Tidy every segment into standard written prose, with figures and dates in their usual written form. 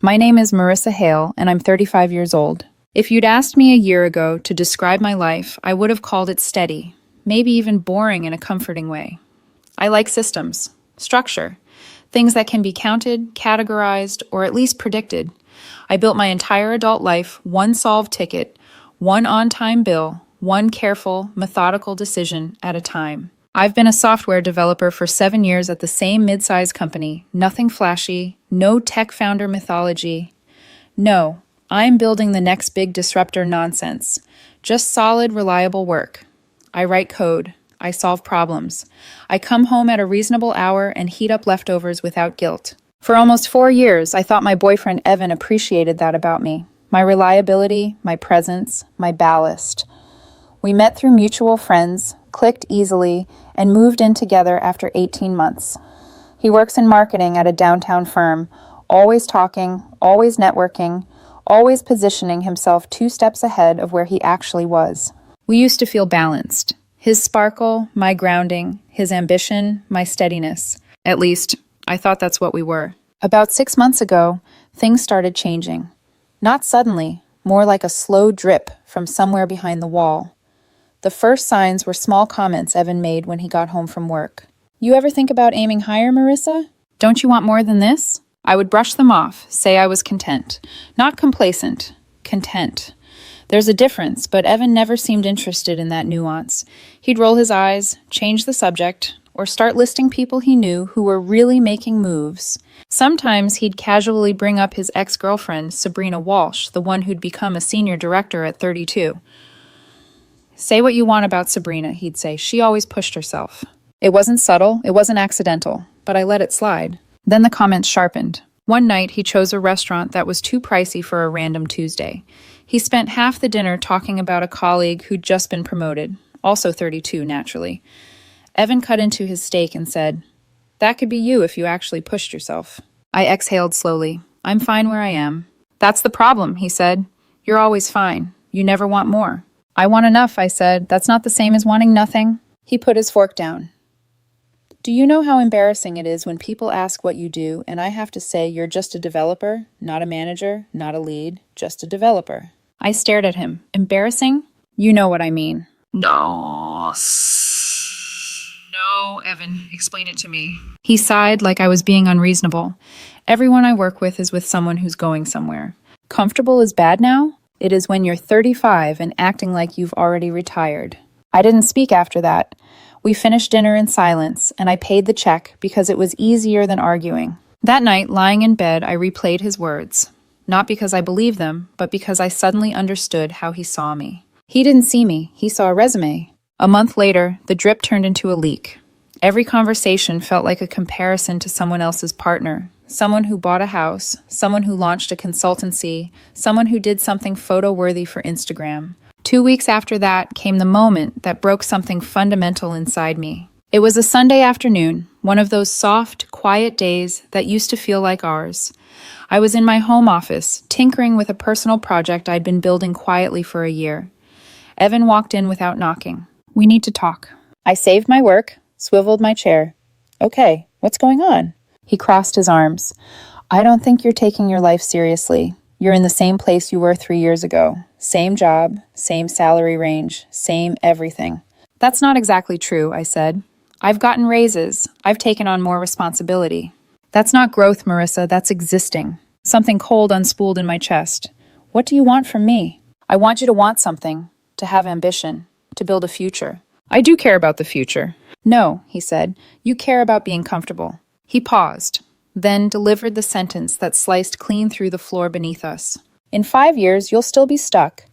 My name is Marissa Hale, and I'm 35 years old. If you'd asked me a year ago to describe my life, I would have called it steady, maybe even boring in a comforting way. I like systems, structure, things that can be counted, categorized, or at least predicted. I built my entire adult life one solved ticket, one on-time bill, one careful, methodical decision at a time. I've been a software developer for 7 years at the same mid-sized company. Nothing flashy, no tech founder mythology. No, I'm building the next big disruptor nonsense. Just solid, reliable work. I write code. I solve problems. I come home at a reasonable hour and heat up leftovers without guilt. For almost 4 years, I thought my boyfriend Evan appreciated that about me. My reliability, my presence, my ballast. We met through mutual friends, clicked easily, and moved in together after 18 months. He works in marketing at a downtown firm, always talking, always networking, always positioning himself 2 steps ahead of where he actually was. We used to feel balanced. His sparkle, my grounding, his ambition, my steadiness. At least, I thought that's what we were. About 6 months ago, things started changing. Not suddenly, more like a slow drip from somewhere behind the wall. The first signs were small comments Evan made when he got home from work. "You ever think about aiming higher, Marissa? Don't you want more than this?" I would brush them off, say I was content. Not complacent, content. There's a difference, but Evan never seemed interested in that nuance. He'd roll his eyes, change the subject, or start listing people he knew who were really making moves. Sometimes he'd casually bring up his ex-girlfriend, Sabrina Walsh, the one who'd become a senior director at 32. "Say what you want about Sabrina," he'd say. "She always pushed herself." It wasn't subtle, it wasn't accidental, but I let it slide. Then the comments sharpened. One night, he chose a restaurant that was too pricey for a random Tuesday. He spent half the dinner talking about a colleague who'd just been promoted, also 32, naturally. Evan cut into his steak and said, "That could be you if you actually pushed yourself." I exhaled slowly. "I'm fine where I am." "That's the problem," he said. "You're always fine. You never want more." "I want enough," I said. "That's not the same as wanting nothing." He put his fork down. "Do you know how embarrassing it is when people ask what you do and I have to say you're just a developer, not a manager, not a lead, just a developer?" I stared at him. "Embarrassing? You know what I mean." "No, Evan, explain it to me." He sighed like I was being unreasonable. "Everyone I work with is with someone who's going somewhere. Comfortable is bad now? It is when you're 35 and acting like you've already retired." I didn't speak after that. We finished dinner in silence, and I paid the check because it was easier than arguing. That night, lying in bed, I replayed his words. Not because I believed them, but because I suddenly understood how he saw me. He didn't see me, he saw a resume. A month later, the drip turned into a leak. Every conversation felt like a comparison to someone else's partner. Someone who bought a house, someone who launched a consultancy, someone who did something photo-worthy for Instagram. 2 weeks after that came the moment that broke something fundamental inside me. It was a Sunday afternoon, one of those soft, quiet days that used to feel like ours. I was in my home office, tinkering with a personal project I'd been building quietly for a year. Evan walked in without knocking. "We need to talk." I saved my work, swiveled my chair. "Okay, what's going on?" He crossed his arms. "I don't think you're taking your life seriously. You're in the same place you were 3 years ago. Same job, same salary range, same everything." "That's not exactly true," I said. "I've gotten raises. I've taken on more responsibility." "That's not growth, Marissa. That's existing." Something cold unspooled in my chest. "What do you want from me?" "I want you to want something, to have ambition, to build a future." "I do care about the future." "No," he said. "You care about being comfortable." He paused, then delivered the sentence that sliced clean through the floor beneath us. "In 5 years, you'll still be stuck,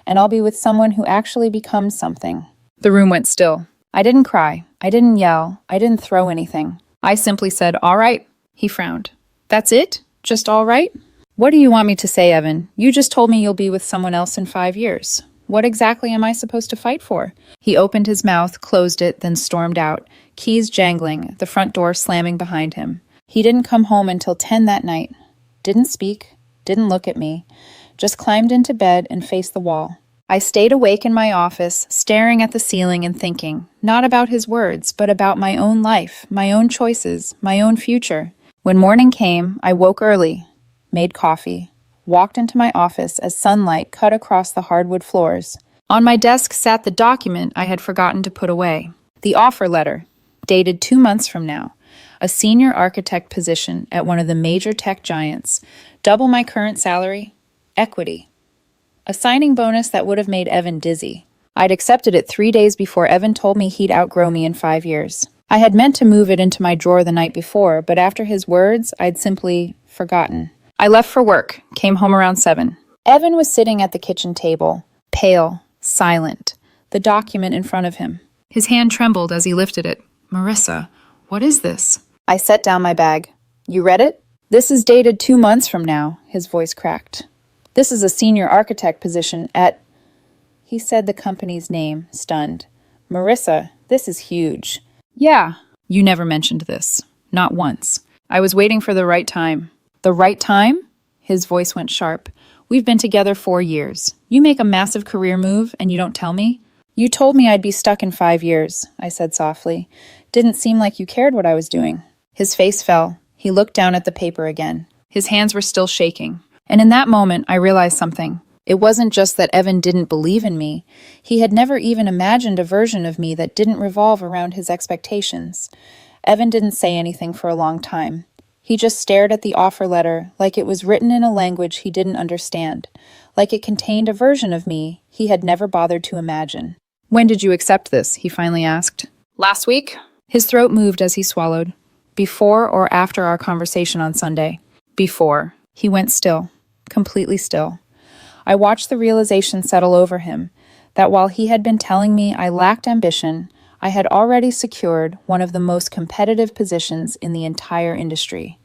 and I'll be with someone who actually becomes something." The room went still. I didn't cry. I didn't yell. I didn't throw anything. I simply said, "All right." He frowned. "That's it? Just all right?" "What do you want me to say, Evan? You just told me you'll be with someone else in 5 years. What exactly am I supposed to fight for?" He opened his mouth, closed it, then stormed out, keys jangling, the front door slamming behind him. He didn't come home until 10 that night. Didn't speak, didn't look at me, just climbed into bed and faced the wall. I stayed awake in my office, staring at the ceiling and thinking, not about his words, but about my own life, my own choices, my own future. When morning came, I woke early. made coffee, walked into my office as sunlight cut across the hardwood floors. On my desk sat the document I had forgotten to put away. The offer letter, dated 2 months from now. A senior architect position at one of the major tech giants. Double my current salary. Equity. A signing bonus that would have made Evan dizzy. I'd accepted it 3 days before Evan told me he'd outgrow me in 5 years. I had meant to move it into my drawer the night before, but after his words, I'd simply forgotten. I left for work, came home around 7. Evan was sitting at the kitchen table, pale, silent, the document in front of him. His hand trembled as he lifted it. Marissa, what is this? I set down my bag. You read it? This is dated 2 months from now, his voice cracked. This is a senior architect position at... He said the company's name, stunned. Marissa, this is huge. Yeah. You never mentioned this. Not once. I was waiting for the right time. The right time? His voice went sharp. We've been together 4 years. You make a massive career move and you don't tell me? You told me I'd be stuck in 5 years, I said softly. Didn't seem like you cared what I was doing. His face fell. He looked down at the paper again. His hands were still shaking. And in that moment, I realized something. It wasn't just that Evan didn't believe in me. He had never even imagined a version of me that didn't revolve around his expectations. Evan didn't say anything for a long time. He just stared at the offer letter like it was written in a language he didn't understand, like it contained a version of me he had never bothered to imagine. When did you accept this? He finally asked. Last week? His throat moved as he swallowed. Before or after our conversation on Sunday? Before. He went still, completely still. I watched the realization settle over him, that while he had been telling me I lacked ambition, I had already secured one of the most competitive positions in the entire industry.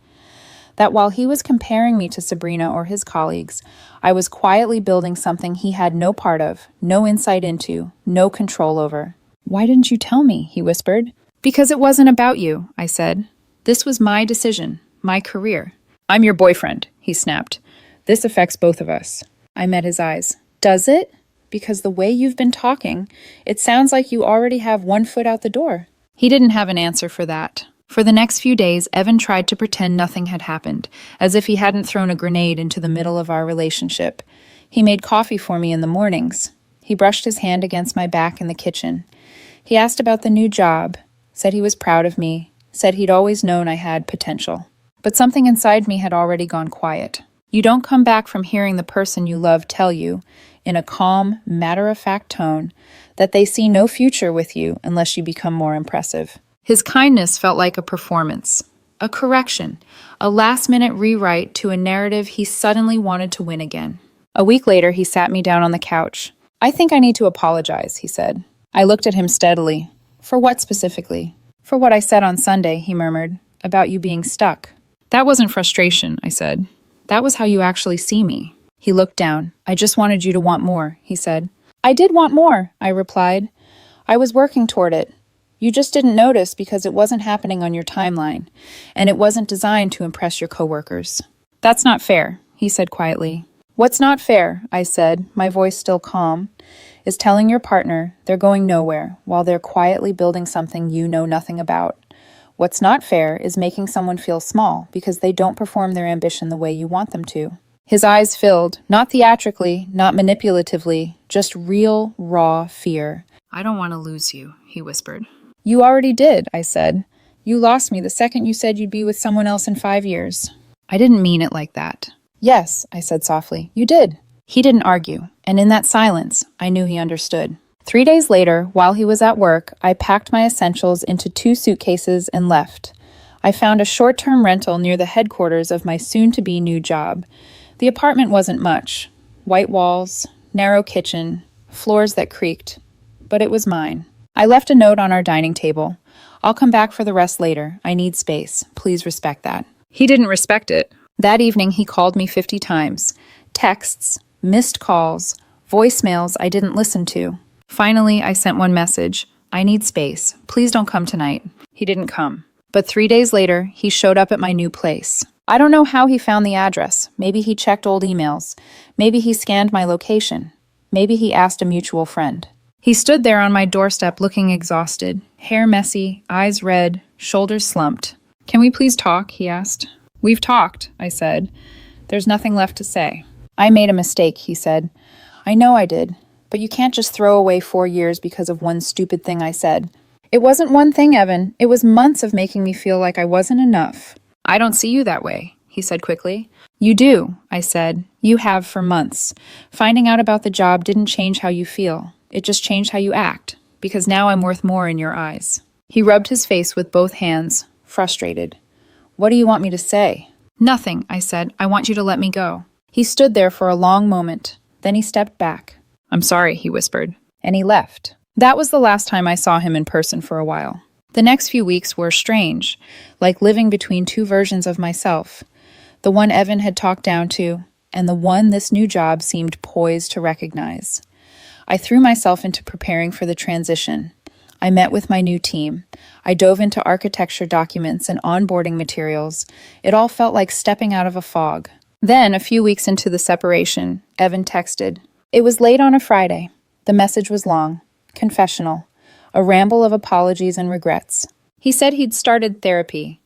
That while he was comparing me to Sabrina or his colleagues, I was quietly building something he had no part of, no insight into, no control over. Why didn't you tell me? He whispered. Because it wasn't about you, I said. This was my decision, my career. I'm your boyfriend, he snapped. This affects both of us. I met his eyes. Does it? Because the way you've been talking, it sounds like you already have 1 foot out the door. He didn't have an answer for that. For the next few days, Evan tried to pretend nothing had happened, as if he hadn't thrown a grenade into the middle of our relationship. He made coffee for me in the mornings. He brushed his hand against my back in the kitchen. He asked about the new job, said he was proud of me, said he'd always known I had potential. But something inside me had already gone quiet. You don't come back from hearing the person you love tell you, in a calm, matter-of-fact tone, that they see no future with you unless you become more impressive. His kindness felt like a performance, a correction, a last-minute rewrite to a narrative he suddenly wanted to win again. A week later, he sat me down on the couch. I think I need to apologize, he said. I looked at him steadily. For what specifically? For what I said on Sunday, he murmured, about you being stuck. That wasn't frustration, I said. That was how you actually see me. He looked down. I just wanted you to want more, he said. I did want more, I replied. I was working toward it. You just didn't notice because it wasn't happening on your timeline, and it wasn't designed to impress your coworkers. That's not fair, he said quietly. What's not fair, I said, my voice still calm, is telling your partner they're going nowhere while they're quietly building something you know nothing about. What's not fair is making someone feel small because they don't perform their ambition the way you want them to. His eyes filled, not theatrically, not manipulatively, just real, raw fear. I don't want to lose you, he whispered. You already did, I said. You lost me the second you said you'd be with someone else in 5 years. I didn't mean it like that. Yes, I said softly, you did. He didn't argue, and in that silence, I knew he understood. 3 days later, while he was at work, I packed my essentials into 2 suitcases and left. I found a short-term rental near the headquarters of my soon-to-be new job. The apartment wasn't much. White walls, narrow kitchen, floors that creaked. But it was mine. I left a note on our dining table. I'll come back for the rest later. I need space. Please respect that. He didn't respect it. That evening, he called me 50 times. Texts, missed calls, voicemails I didn't listen to. Finally, I sent one message. I need space. Please don't come tonight. He didn't come. But 3 days later, he showed up at my new place. I don't know how he found the address. Maybe he checked old emails. Maybe he scanned my location. Maybe he asked a mutual friend. He stood there on my doorstep looking exhausted, hair messy, eyes red, shoulders slumped. Can we please talk? He asked. We've talked, I said. There's nothing left to say. I made a mistake, he said. I know I did, but you can't just throw away 4 years because of one stupid thing I said. It wasn't one thing, Evan. It was months of making me feel like I wasn't enough. I don't see you that way, he said quickly. You do, I said. You have for months. Finding out about the job didn't change how you feel. It just changed how you act, because now I'm worth more in your eyes. He rubbed his face with both hands, frustrated. What do you want me to say? Nothing, I said. I want you to let me go. He stood there for a long moment. Then he stepped back. I'm sorry, he whispered. And he left. That was the last time I saw him in person for a while. The next few weeks were strange, like living between two versions of myself. The one Evan had talked down to, and the one this new job seemed poised to recognize. I threw myself into preparing for the transition. I met with my new team. I dove into architecture documents and onboarding materials. It all felt like stepping out of a fog. Then, a few weeks into the separation, Evan texted. It was late on a Friday. The message was long, confessional, a ramble of apologies and regrets. He said he'd started therapy.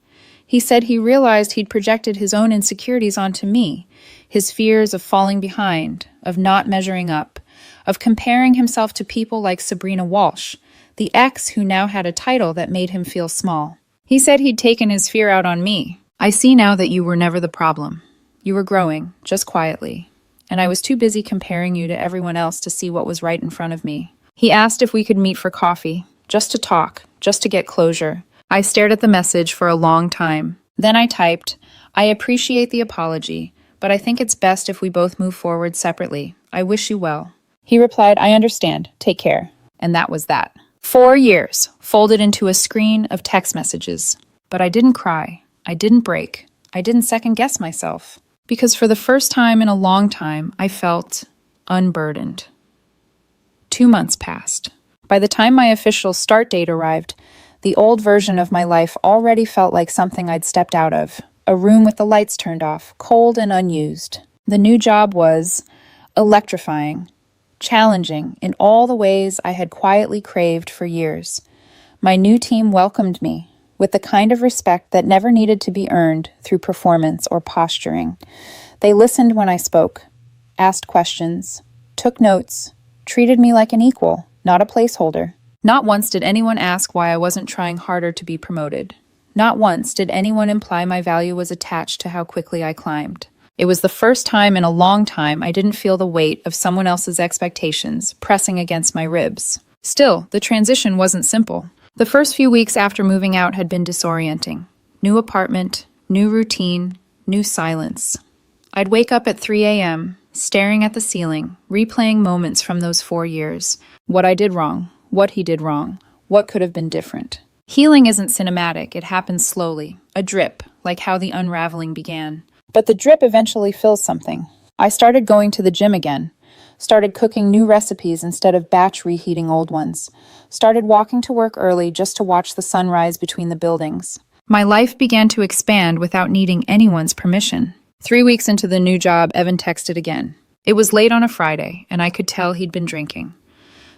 He said he realized he'd projected his own insecurities onto me, his fears of falling behind, of not measuring up, of comparing himself to people like Sabrina Walsh, the ex who now had a title that made him feel small. He said he'd taken his fear out on me. I see now that you were never the problem. You were growing, just quietly, and I was too busy comparing you to everyone else to see what was right in front of me. He asked if we could meet for coffee, just to talk, just to get closure. I stared at the message for a long time. Then I typed, I appreciate the apology, but I think it's best if we both move forward separately. I wish you well. He replied, I understand. Take care. And that was that. 4 years, folded into a screen of text messages. But I didn't cry. I didn't break. I didn't second-guess myself. Because for the first time in a long time, I felt unburdened. 2 months passed. By the time my official start date arrived, the old version of my life already felt like something I'd stepped out of. A room with the lights turned off, cold and unused. The new job was electrifying, challenging in all the ways I had quietly craved for years. My new team welcomed me with the kind of respect that never needed to be earned through performance or posturing. They listened when I spoke, asked questions, took notes, treated me like an equal, not a placeholder. Not once did anyone ask why I wasn't trying harder to be promoted. Not once did anyone imply my value was attached to how quickly I climbed. It was the first time in a long time I didn't feel the weight of someone else's expectations pressing against my ribs. Still, the transition wasn't simple. The first few weeks after moving out had been disorienting. New apartment, new routine, new silence. I'd wake up at 3 a.m., staring at the ceiling, replaying moments from those 4 years. What I did wrong, what he did wrong, what could have been different. Healing isn't cinematic, it happens slowly, a drip, like how the unraveling began. But the drip eventually fills something. I started going to the gym again, started cooking new recipes instead of batch reheating old ones, started walking to work early just to watch the sunrise between the buildings. My life began to expand without needing anyone's permission. 3 weeks into the new job, Evan texted again. It was late on a Friday, and I could tell he'd been drinking.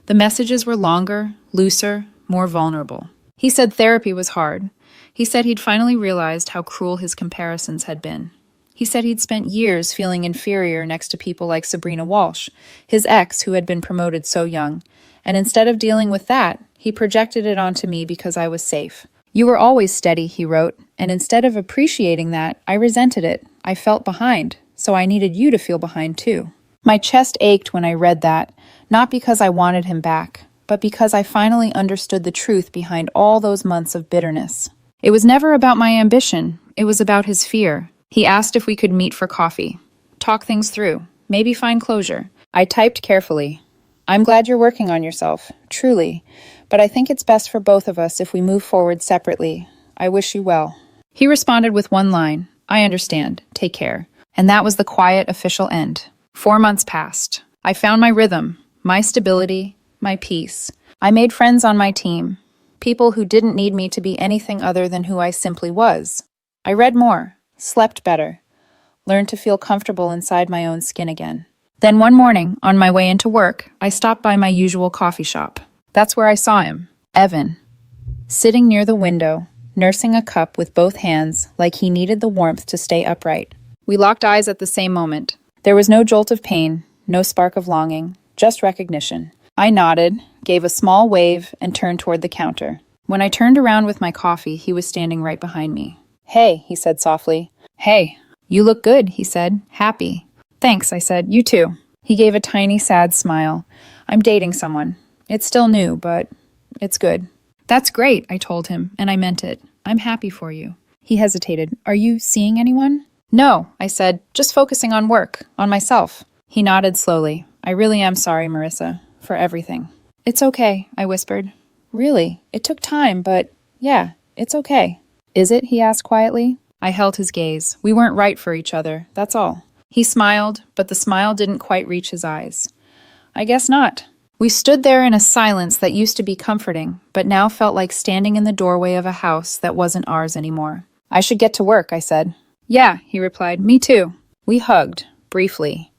The messages were longer, looser, more vulnerable. He said therapy was hard. He said he'd finally realized how cruel his comparisons had been. He said he'd spent years feeling inferior next to people like Sabrina Walsh, his ex who had been promoted so young, and instead of dealing with that, he projected it onto me because I was safe. You were always steady, he wrote, and instead of appreciating that, I resented it. I felt behind, so I needed you to feel behind too. My chest ached when I read that, not because I wanted him back, but because I finally understood the truth behind all those months of bitterness. It was never about my ambition, it was about his fear. He asked if we could meet for coffee, talk things through, maybe find closure. I typed carefully. I'm glad you're working on yourself, truly, but I think it's best for both of us if we move forward separately. I wish you well. He responded with one line, I understand, take care. And that was the quiet official end. 4 months passed. I found my rhythm, my stability, my peace. I made friends on my team, people who didn't need me to be anything other than who I simply was. I read more. Slept better, learned to feel comfortable inside my own skin again. Then one morning, on my way into work, I stopped by my usual coffee shop. That's where I saw him, Evan, sitting near the window, nursing a cup with both hands like he needed the warmth to stay upright. We locked eyes at the same moment. There was no jolt of pain, no spark of longing, just recognition. I nodded, gave a small wave, and turned toward the counter. When I turned around with my coffee, he was standing right behind me. "Hey," he said softly. "Hey, you look good," he said, happy. "Thanks," I said. "You too." He gave a tiny, sad smile. "I'm dating someone. It's still new, but it's good." "That's great," I told him, and I meant it. "I'm happy for you." He hesitated. "Are you seeing anyone?" "No," I said, "just focusing on work, on myself." He nodded slowly. "I really am sorry, Marissa, for everything." "It's okay," I whispered. "Really, it took time, but yeah, it's okay." "Is it?" he asked quietly. I held his gaze. We weren't right for each other, that's all. He smiled, but the smile didn't quite reach his eyes. "I guess not." We stood there in a silence that used to be comforting, but now felt like standing in the doorway of a house that wasn't ours anymore. "I should get to work," I said. "Yeah," he replied. "Me too." We hugged, briefly.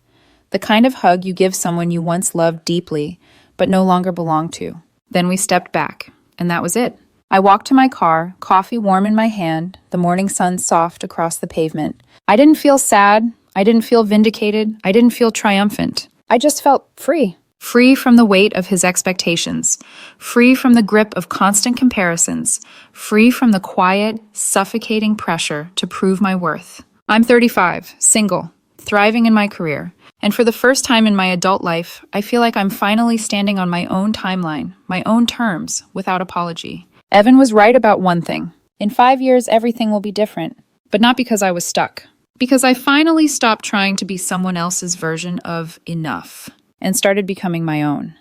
The kind of hug you give someone you once loved deeply, but no longer belong to. Then we stepped back, and that was it. I walked to my car, coffee warm in my hand, the morning sun soft across the pavement. I didn't feel sad. I didn't feel vindicated. I didn't feel triumphant. I just felt free. Free from the weight of his expectations. Free from the grip of constant comparisons. Free from the quiet, suffocating pressure to prove my worth. I'm 35, single, thriving in my career. And for the first time in my adult life, I feel like I'm finally standing on my own timeline, my own terms, without apology. Evan was right about one thing. In 5 years, everything will be different. But not because I was stuck. Because I finally stopped trying to be someone else's version of enough and started becoming my own.